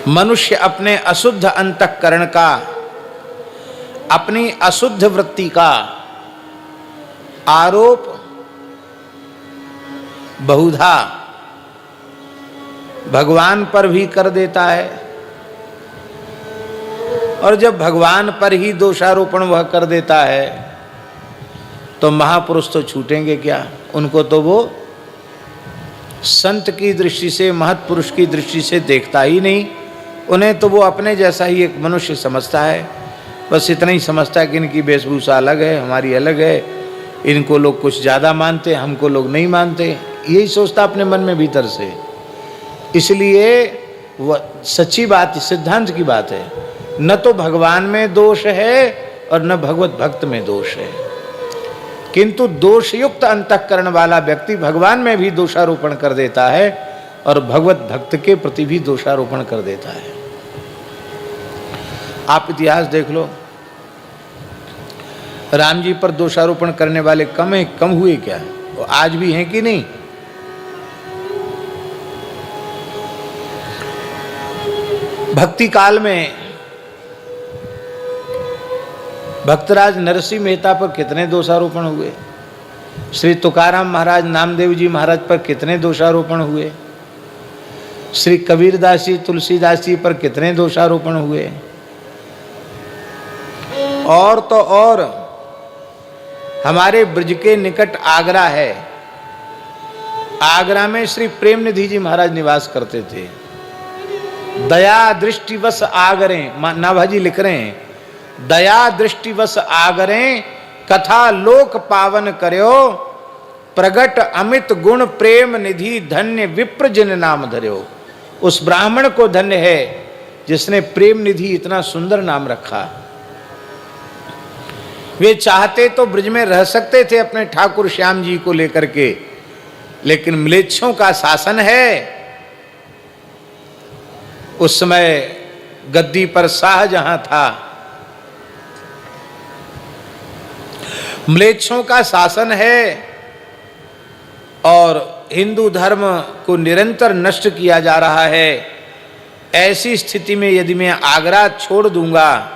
मनुष्य अपने अशुद्ध अंतःकरण का, अपनी अशुद्ध वृत्ति का आरोप बहुधा भगवान पर भी कर देता है, और जब भगवान पर ही दोषारोपण वह कर देता है तो महापुरुष तो छूटेंगे क्या? उनको तो वो संत की दृष्टि से, महत्पुरुष की दृष्टि से देखता ही नहीं। उन्हें तो वो अपने जैसा ही एक मनुष्य समझता है, बस इतना ही समझता है कि इनकी वेशभूषा अलग है, हमारी अलग है, इनको लोग कुछ ज़्यादा मानते, हमको लोग नहीं मानते, यही सोचता अपने मन में भीतर से। इसलिए वह सच्ची बात, सिद्धांत की बात है, न तो भगवान में दोष है और न भगवत भक्त में दोष है, किंतु दोषयुक्त अंतःकरण वाला व्यक्ति भगवान में भी दोषारोपण कर देता है और भगवत भक्त के प्रति भी दोषारोपण कर देता है। आप इतिहास देख लो, राम जी पर दोषारोपण करने वाले कम हुए क्या? वो आज भी हैं कि नहीं? भक्ति काल में भक्तराज नरसिंह मेहता पर कितने दोषारोपण हुए, श्री तुकाराम महाराज, नामदेव जी महाराज पर कितने दोषारोपण हुए, श्री कबीरदास जी, तुलसीदास जी पर कितने दोषारोपण हुए। और तो और हमारे ब्रज के निकट आगरा है, आगरा में श्री प्रेमनिधि जी महाराज निवास करते थे। दया दृष्टिवश आगरें, नाभाजी लिख रहे हैं, दया दृष्टिवश आगरें कथा लोक पावन कर्यो, प्रगट अमित गुण प्रेम निधि धन्य विप्र जिन नाम धर्यो। उस ब्राह्मण को धन्य है जिसने प्रेम निधि इतना सुंदर नाम रखा। वे चाहते तो ब्रज में रह सकते थे अपने ठाकुर श्याम जी को लेकर के, लेकिन म्लेच्छों का शासन है। उस समय गद्दी पर शाहजहां था, म्लेच्छों का शासन है और हिंदू धर्म को निरंतर नष्ट किया जा रहा है। ऐसी स्थिति में यदि मैं आगरा छोड़ दूंगा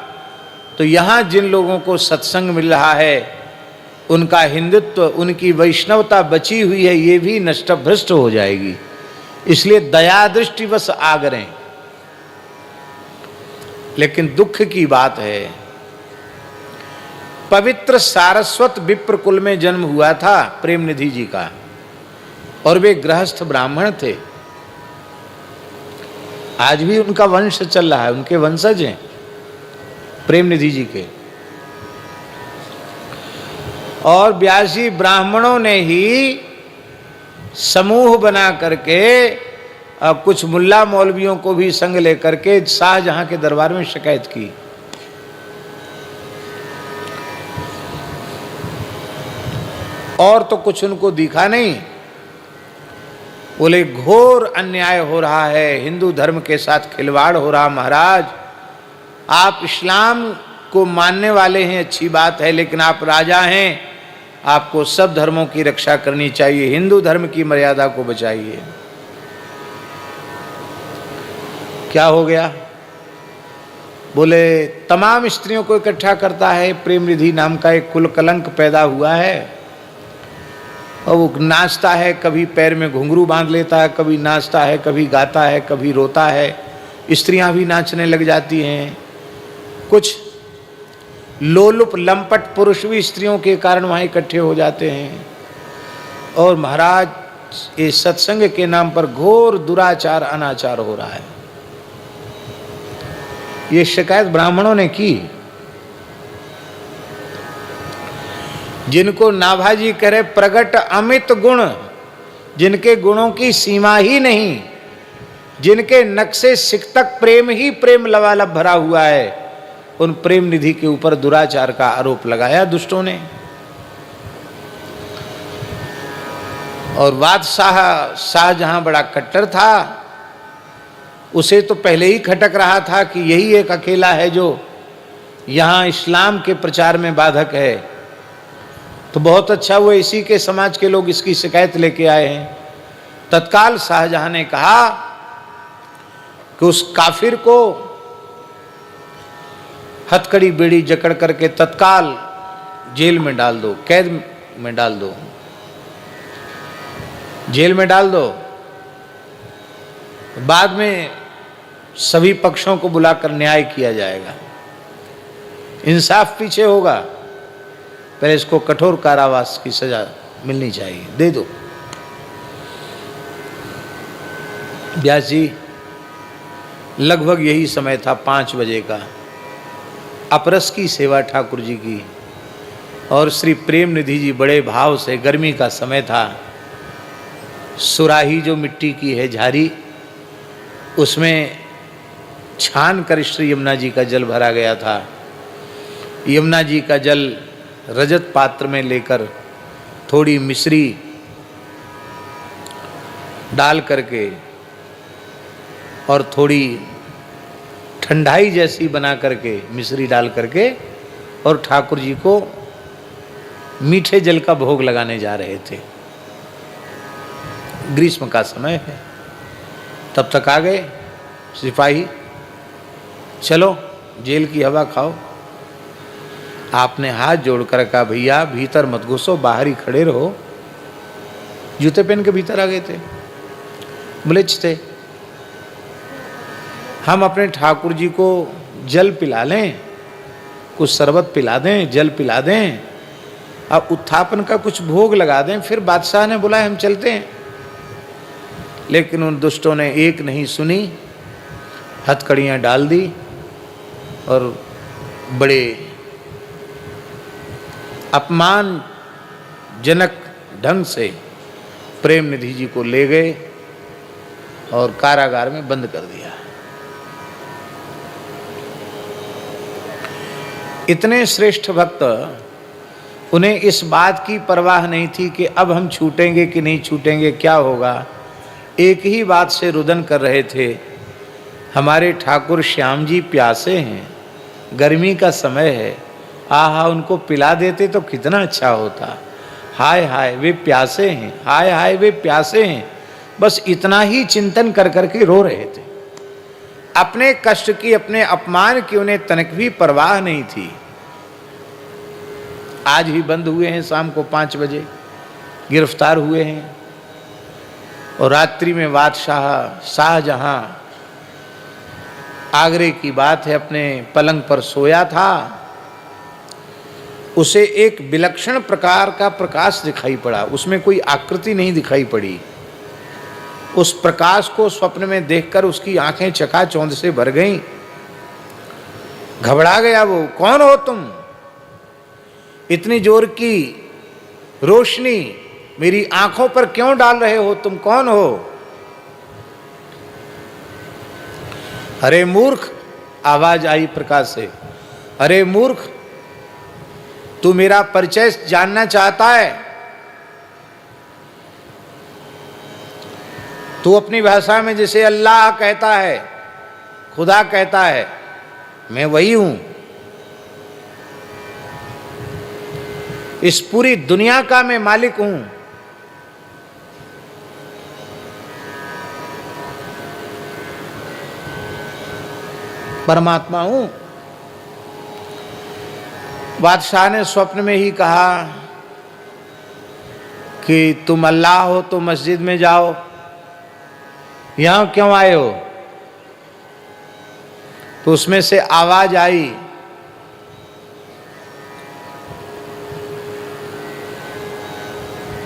तो यहाँ जिन लोगों को सत्संग मिल रहा है, उनका हिंदुत्व, उनकी वैष्णवता बची हुई है, ये भी नष्ट भ्रष्ट हो जाएगी। इसलिए दया दृष्टिवश आगरें। लेकिन दुख की बात है, पवित्र सारस्वत विप्र कुल में जन्म हुआ था प्रेमनिधि जी का, और वे गृहस्थ ब्राह्मण थे। आज भी उनका वंश चल रहा है, उनके वंशज हैं प्रेमनिधि जी के। और ब्यासी ब्राह्मणों ने ही समूह बना करके कुछ मुल्ला मौलवियों को भी संग लेकर के शाहजहां के दरबार में शिकायत की। और तो कुछ उनको दिखा नहीं, बोले घोर अन्याय हो रहा है, हिंदू धर्म के साथ खिलवाड़ हो रहा। महाराज, आप इस्लाम को मानने वाले हैं, अच्छी बात है, लेकिन आप राजा हैं, आपको सब धर्मों की रक्षा करनी चाहिए, हिंदू धर्म की मर्यादा को बचाइए। क्या हो गया? बोले तमाम स्त्रियों को इकट्ठा करता है, प्रेमनिधि नाम का एक कुल कलंक पैदा हुआ है, और वो नाचता है, कभी पैर में घुंघरू बांध लेता है, कभी नाचता है, कभी गाता है, कभी रोता है। स्त्रियां भी नाचने लग जाती हैं। कुछ लोलुप लंपट पुरुष भी स्त्रियों के कारण वहाँ इकट्ठे हो जाते हैं। और महाराज, ये सत्संग के नाम पर घोर दुराचार, अनाचार हो रहा है। ये शिकायत ब्राह्मणों ने की। जिनको नाभाजी कह रहे प्रगट अमित गुण, जिनके गुणों की सीमा ही नहीं, जिनके नक्शे सिकतक प्रेम ही प्रेम लबालब भरा हुआ है, उन प्रेम निधि के ऊपर दुराचार का आरोप लगाया दुष्टों ने। और बादशाह शाहजहां बड़ा कट्टर था, उसे तो पहले ही खटक रहा था कि यही एक अकेला है जो यहाँ इस्लाम के प्रचार में बाधक है। तो बहुत अच्छा हुआ इसी के समाज के लोग इसकी शिकायत लेके आए हैं। तत्काल शाहजहां ने कहा कि उस काफिर को हथकड़ी बेड़ी जकड़ करके तत्काल जेल में डाल दो, कैद में डाल दो, जेल में डाल दो। बाद में सभी पक्षों को बुलाकर न्याय किया जाएगा, इंसाफ पीछे होगा, पहले इसको कठोर कारावास की सजा मिलनी चाहिए, दे दो। व्यास जी, लगभग यही समय था 5 बजे का, अपरस की सेवा ठाकुर जी की, और श्री प्रेम निधि जी बड़े भाव से, गर्मी का समय था, सुराही जो मिट्टी की है झारी, उसमें छान कर श्री यमुना जी का जल भरा गया था। यमुना जी का जल रजत पात्र में लेकर थोड़ी मिश्री डाल करके और थोड़ी ठंडाई जैसी बना करके, मिश्री डाल करके, और ठाकुर जी को मीठे जल का भोग लगाने जा रहे थे। ग्रीष्म का समय है, तब तक आ गए सिपाही, चलो जेल की हवा खाओ। आपने हाथ जोड़कर कहा, भैया भीतर मत घुसो, बाहर ही खड़े रहो। जूते पहन के भीतर आ गए थे। म्लेच्छ थे। हम अपने ठाकुर जी को जल पिला लें, कुछ शरबत पिला दें, जल पिला दें, अब उत्थापन का कुछ भोग लगा दें, फिर बादशाह ने बुलाया, हम चलते हैं। लेकिन उन दुष्टों ने एक नहीं सुनी, हथकड़ियाँ डाल दी और बड़े अपमानजनक ढंग से प्रेम निधि जी को ले गए और कारागार में बंद कर दिया। इतने श्रेष्ठ भक्त, उन्हें इस बात की परवाह नहीं थी कि अब हम छूटेंगे कि नहीं छूटेंगे, क्या होगा। एक ही बात से रुदन कर रहे थे, हमारे ठाकुर श्याम जी प्यासे हैं, गर्मी का समय है, आहा उनको पिला देते तो कितना अच्छा होता। हाय हाय वे प्यासे हैं, हाय हाय वे प्यासे हैं। बस इतना ही चिंतन कर करके रो रहे थे। अपने कष्ट की, अपने अपमान की उन्हें तनिक भी परवाह नहीं थी। आज ही बंद हुए हैं, शाम को 5 बजे गिरफ्तार हुए हैं, और रात्रि में बादशाह शाहजहां, आगरे की बात है, अपने पलंग पर सोया था। उसे एक विलक्षण प्रकार का प्रकाश दिखाई पड़ा, उसमें कोई आकृति नहीं दिखाई पड़ी। उस प्रकाश को स्वप्न में देखकर उसकी आंखें चकाचौंध से भर गईं। घबरा गया वो, कौन हो तुम? इतनी जोर की रोशनी मेरी आंखों पर क्यों डाल रहे हो? तुम कौन हो? अरे मूर्ख, आवाज आई प्रकाश से, अरे मूर्ख, तू मेरा परिचय जानना चाहता है? तू अपनी भाषा में जिसे अल्लाह कहता है, खुदा कहता है, मैं वही हूं। इस पूरी दुनिया का मैं मालिक हूं। परमात्मा हूं। बादशाह ने स्वप्न में ही कहा कि तुम अल्लाह हो तो मस्जिद में जाओ, यहां क्यों आए हो? तो उसमें से आवाज आई,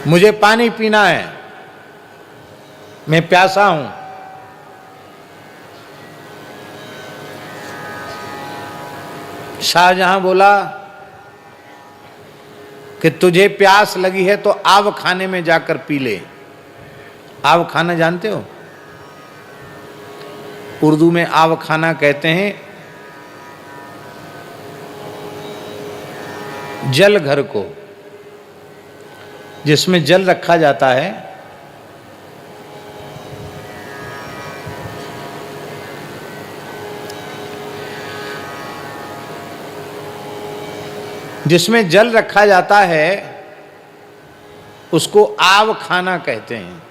मुझे पानी पीना है, मैं प्यासा हूं। शाहजहां बोला कि तुझे प्यास लगी है तो आव खाने में जाकर पी ले। आव खाना जानते हो? उर्दू में आव खाना कहते हैं जल घर को, जिसमें जल रखा जाता है। जिसमें जल रखा जाता है उसको आव खाना कहते हैं।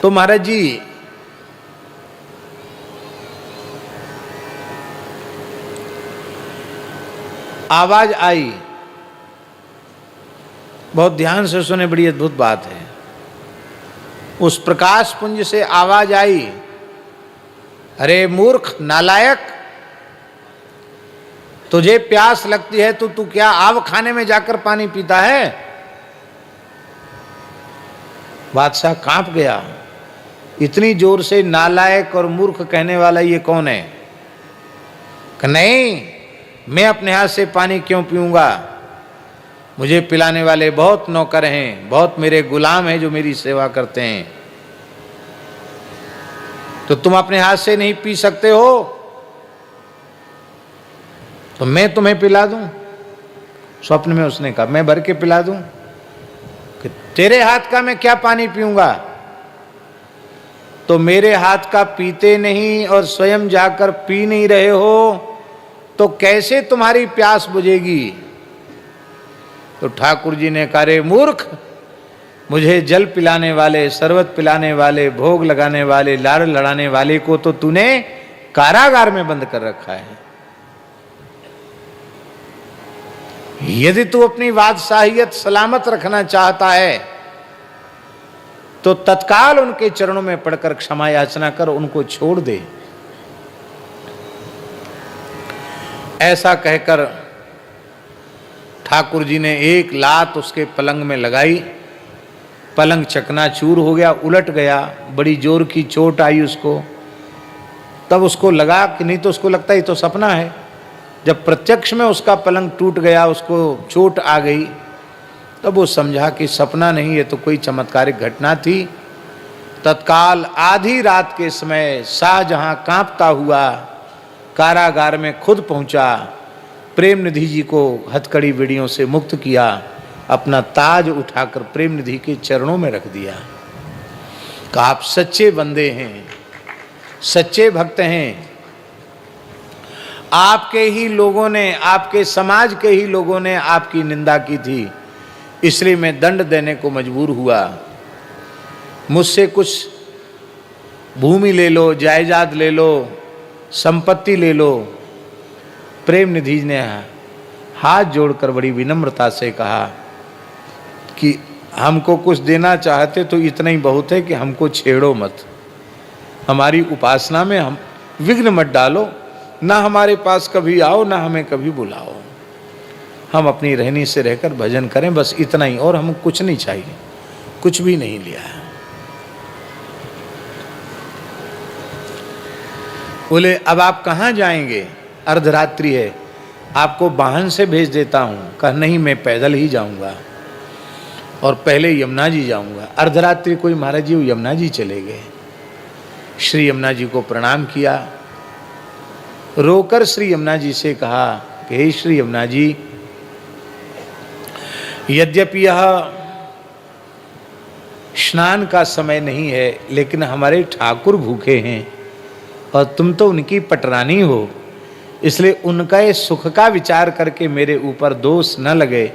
तो महाराज जी आवाज आई, बहुत ध्यान से सुने, बड़ी अद्भुत बात है। उस प्रकाश पुंज से आवाज आई, अरे मूर्ख नालायक, तुझे प्यास लगती है तो तू क्या आव खाने में जाकर पानी पीता है? बादशाह कांप गया। इतनी जोर से नालायक और मूर्ख कहने वाला ये कौन है? कि नहीं, मैं अपने हाथ से पानी क्यों पीऊंगा? मुझे पिलाने वाले बहुत नौकर हैं, बहुत मेरे गुलाम हैं जो मेरी सेवा करते हैं। तो तुम अपने हाथ से नहीं पी सकते हो तो मैं तुम्हें पिला दूं? स्वप्न में उसने कहा, मैं भर के पिला दूं? कि तेरे हाथ का मैं क्या पानी पीऊंगा? तो मेरे हाथ का पीते नहीं और स्वयं जाकर पी नहीं रहे हो तो कैसे तुम्हारी प्यास बुझेगी? तो ठाकुर जी ने कहा, रे मूर्ख, मुझे जल पिलाने वाले, शरबत पिलाने वाले, भोग लगाने वाले, लाड़ लड़ाने वाले को तो तूने कारागार में बंद कर रखा है। यदि तू अपनी बादशाहियत सलामत रखना चाहता है तो तत्काल उनके चरणों में पड़कर क्षमा याचना कर, उनको छोड़ दे। ऐसा कहकर ठाकुर जी ने एक लात उसके पलंग में लगाई। पलंग चकनाचूर हो गया, उलट गया, बड़ी जोर की चोट आई उसको। तब उसको लगा कि नहीं तो उसको लगता ही तो सपना है। जब प्रत्यक्ष में उसका पलंग टूट गया, उसको चोट आ गई, तब वो समझा कि सपना नहीं, ये तो कोई चमत्कारिक घटना थी। तत्काल आधी रात के समय शाहजहां कांपता हुआ कारागार में खुद पहुंचा, प्रेम निधि जी को हथकड़ी बेड़ियों से मुक्त किया, अपना ताज उठाकर प्रेम निधि के चरणों में रख दिया। कहा, आप सच्चे बंदे हैं, सच्चे भक्त हैं। आपके ही लोगों ने, आपके समाज के ही लोगों ने आपकी निंदा की थी, इसलिए मैं दंड देने को मजबूर हुआ। मुझसे कुछ भूमि ले लो, जायदाद ले लो, संपत्ति ले लो। प्रेम निधि ने हाथ जोड़कर बड़ी विनम्रता से कहा कि हमको कुछ देना चाहते तो इतना ही बहुत है कि हमको छेड़ो मत, हमारी उपासना में हम विघ्न मत डालो, ना हमारे पास कभी आओ, ना हमें कभी बुलाओ। हम अपनी रहनी से रहकर भजन करें, बस इतना ही, और हमें कुछ नहीं चाहिए, कुछ भी नहीं लिया है। बोले, अब आप कहाँ जाएंगे? अर्धरात्रि है, आपको वाहन से भेज देता हूँ। कहा, नहीं, मैं पैदल ही जाऊँगा और पहले यमुना जी जाऊँगा। अर्धरात्रि कोई महाराज जी यमुना जी चले गए। श्री यमुना जी को प्रणाम किया, रोकर श्री यमुना जी से कहा कि हे श्री यमुना जी, यद्यपि यह स्नान का समय नहीं है, लेकिन हमारे ठाकुर भूखे हैं और तुम तो उनकी पटरानी हो, इसलिए उनका ये सुख का विचार करके मेरे ऊपर दोष न लगे,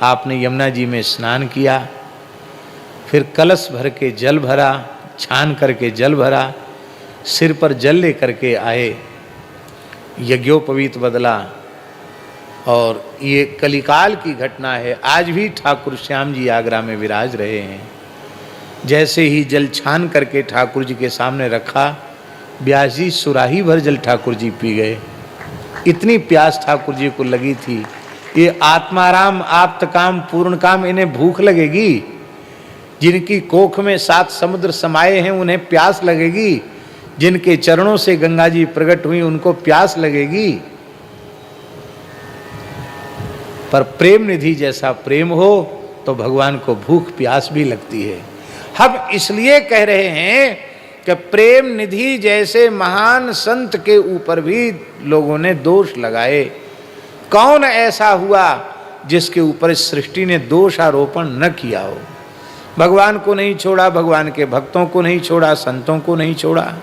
आपने यमुना जी में स्नान किया, फिर कलश भर के जल भरा, छान करके जल भरा, सिर पर जल ले करके आए, यज्ञोपवीत बदला। और ये कलिकाल की घटना है। आज भी ठाकुर श्याम जी आगरा में विराज रहे हैं। जैसे ही जल छान करके ठाकुर जी के सामने रखा, व्यास जी सुराही भर जल ठाकुर जी पी गए। इतनी प्यास ठाकुर जी को लगी थी। ये आत्माराम, आप्तकाम, पूर्ण काम, इन्हें भूख लगेगी? जिनकी कोख में 7 समुद्र समाये हैं उन्हें प्यास लगेगी? जिनके चरणों से गंगा जी प्रकट हुई उनको प्यास लगेगी? पर प्रेम निधि जैसा प्रेम हो तो भगवान को भूख प्यास भी लगती है। हम इसलिए कह रहे हैं कि प्रेम निधि जैसे महान संत के ऊपर भी लोगों ने दोष लगाए। कौन ऐसा हुआ जिसके ऊपर इस सृष्टि ने दोष आरोपण न किया हो? भगवान को नहीं छोड़ा, भगवान के भक्तों को नहीं छोड़ा, संतों को नहीं छोड़ा।